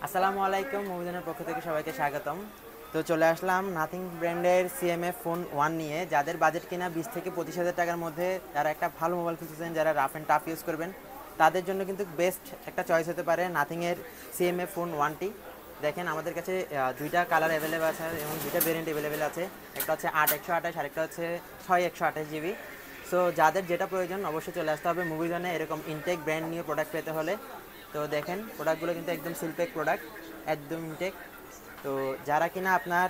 আসসালামু আলাইকুম, মুভিজনের পক্ষ থেকে সবাইকে স্বাগতম। তো চলে আসলাম নাথিং ব্র্যান্ডের সিএমএফ ফোন 1 নিয়ে। যাদের বাজেট কিনা 20 থেকে 25 হাজার টাকার মধ্যে, যারা একটা ভালো মোবাইল খুঁজতেছেন, যারা রাফ অ্যান্ড টাফ ইউজ করবেন, তাদের জন্য কিন্তু বেস্ট একটা চয়েস হতে পারে নাথিংয়ের সিএমএফ ফোন 1টি। দেখেন আমাদের কাছে দুইটা কালার অ্যাভেলেবেল আছে এবং দুইটা ভেরিয়েন্ট অ্যাভেলেবেল আছে। একটা হচ্ছে 8/128 আর একটা হচ্ছে 6/128 জিবি। সো যাদের যেটা প্রয়োজন অবশ্যই চলে আসতে হবে মুভিজনে এরকম ইনটেক ব্র্যান্ড নিয়ে প্রোডাক্ট পেতে হলে। তো দেখেন প্রোডাক্টগুলো কিন্তু একদম সিলপ্যাক প্রোডাক্ট, একদম ইনটেক। তো যারা কিনা আপনার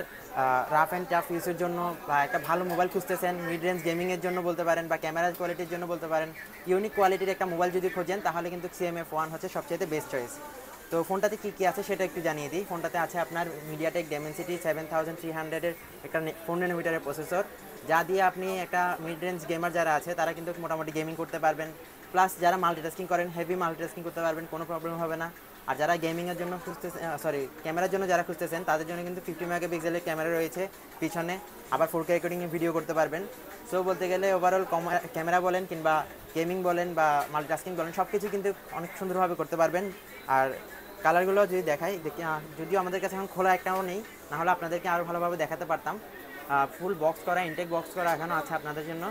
রাফ অ্যান্ড টাফ ইউজের জন্য বা একটা ভালো মোবাইল খুঁজতেছেন, মিড রেঞ্জ গেমিংয়ের জন্য বলতে পারেন বা ক্যামেরা কোয়ালিটির জন্য বলতে পারেন, ইউনিক কোয়ালিটির একটা মোবাইল যদি খোঁজেন তাহলে কিন্তু সিএমএফ 1 হচ্ছে সবচেয়ে বেস্ট চয়েস। তো ফোনটাতে কী কী আছে সেটা একটু জানিয়ে দিই। ফোনটাতে আছে আপনার মিডিয়াটেক ডেমেনসিটি 7300-এর একটা 4 nm প্রসেসর, যা দিয়ে আপনি একটা মিড রেঞ্জ গেমার যারা আছে তারা কিন্তু মোটামুটি গেমিং করতে পারবেন। প্লাস যারা মাল্টিটাস্কিং করেন, হেভি মাল্টিটাস্কিং করতে পারবেন, কোনো প্রবলেম হবে না। আর যারা গেমিংয়ের জন্য খুঁজতেছেন, ক্যামেরার জন্য যারা খুঁজতেছেন, তাদের জন্য কিন্তু 50 মেগাপিক্সেলের ক্যামেরা রয়েছে পিছনে। আবার 4K রেকর্ডিংয়ে ভিডিও করতে পারবেন। সো বলতে গেলে ওভারঅল ক্যামেরা বলেন কিংবা গেমিং বলেন বা মাল্টিটাস্কিং বলেন, সব কিছু কিন্তু অনেক সুন্দরভাবে করতে পারবেন। আর কালারগুলো যদি দেখাই, যদিও আমাদের কাছে এখন খোলা একটাও নেই, নাহলে আপনাদেরকে আরও ভালোভাবে দেখাতে পারতাম। ফুল বক্স করা, ইনটেক বক্স করা এখনও আছে আপনাদের জন্য।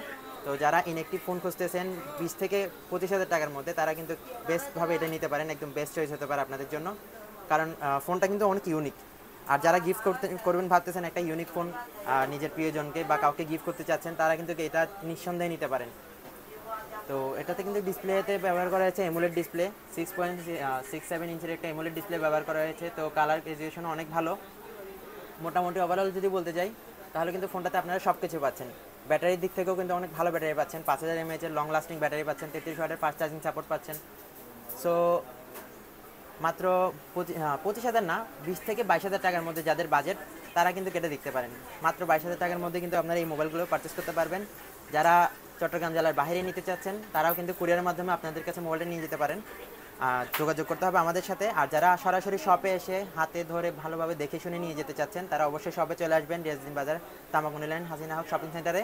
তো যারা ইনএক্টিভ ফোন খুঁজতেছেন 20 থেকে 25 হাজার টাকার মধ্যে, তারা কিন্তু বেস্টভাবে এটা নিতে পারেন, একদম বেস্ট চয়েস হতে পারে আপনাদের জন্য। কারণ ফোনটা কিন্তু অনেক ইউনিক। আর যারা গিফট করবেন ভাবতেছেন একটা ইউনিক ফোন নিজের প্রিয়জনকে বা কাউকে গিফট করতে চাচ্ছেন, তারা কিন্তু এটা নিঃসন্দেহে নিতে পারেন। তো এটাতে কিন্তু ডিসপ্লেতে ব্যবহার করা হয়েছে এমোলেড ডিসপ্লে, 6.67 ইঞ্চের একটা এমোলেড ডিসপ্লে ব্যবহার করা হয়েছে। তো কালার রেজুলেশন অনেক ভালো। মোটামুটি ওভারঅল যদি বলতে যাই, তাহলে কিন্তু ফোনটাতে আপনারা সব কিছু পাচ্ছেন। ব্যাটারির দিক থেকেও কিন্তু অনেক ভালো ব্যাটারি পাচ্ছেন, 5000 mAh লং লাস্টিং ব্যাটারি পাচ্ছেন, 33 ওয়াটের ফাস্ট চার্জিং সাপোর্ট পাচ্ছেন। সো মাত্র 25,000 না, 20 থেকে 22 হাজার টাকার মধ্যে যাদের বাজেট, তারা কিন্তু কেটে দেখতে পারেন। মাত্র 22 হাজার টাকার মধ্যে কিন্তু আপনারা এই মোবাইলগুলো পারচেস করতে পারবেন। যারা চট্টগ্রাম জেলার বাইরে নিতে চাচ্ছেন, তারাও কিন্তু কুরিয়ারের মাধ্যমে আপনাদের কাছে মোবাইলটা নিয়ে যেতে পারেন। যোগাযোগ করতে হবে আমাদের সাথে। আর যারা সরাসরি শপে এসে হাতে ধরে ভালোভাবে দেখে শুনে নিয়ে যেতে চাচ্ছেন, তারা অবশ্যই শপে চলে আসবেন, রিয়াজউদ্দিন বাজার, তামাকুনি লাইন, হাসিনা হক শপিং সেন্টারে।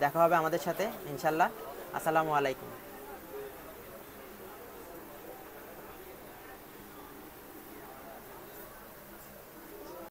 দেখা হবে আমাদের সাথে ইনশাল্লাহ। আসসালামু আলাইকুম।